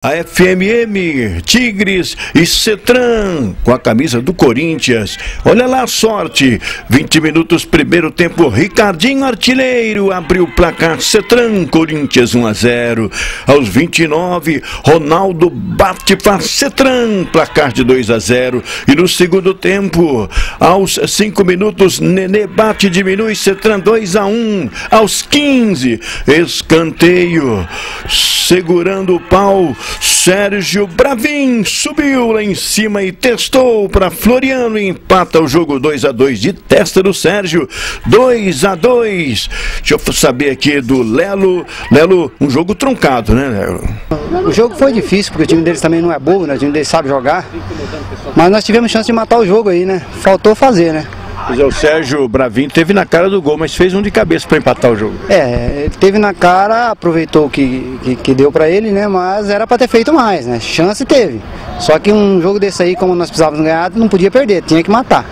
A FMM, Tigres e Cetran com a camisa do Corinthians. Olha lá a sorte. 20 minutos, primeiro tempo. Ricardinho Artilheiro abriu o placar. Cetran, Corinthians 1-0. Aos 29, Ronaldo bate para Cetran, placar de 2-0. E no segundo tempo, aos 5 minutos, Nenê bate, diminui, Cetran 2-1. Aos 15, escanteio. Segurando o pau, Sérgio Bravin subiu lá em cima e testou para Floriano e empata o jogo 2-2 de testa do Sérgio, 2-2. Deixa eu saber aqui do Lelo. Lelo, um jogo truncado, né, Lelo? O jogo foi difícil, porque o time deles também não é bobo, né? O time deles sabe jogar. Mas nós tivemos chance de matar o jogo aí, né? Faltou fazer, né? Pois é, o Sérgio Bravin teve na cara do gol, mas fez um de cabeça para empatar o jogo. Ele teve na cara, aproveitou o que deu pra ele, né? Mas era pra ter feito mais, né? Chance teve. Só que um jogo desse aí, como nós precisávamos ganhar, não podia perder, tinha que matar.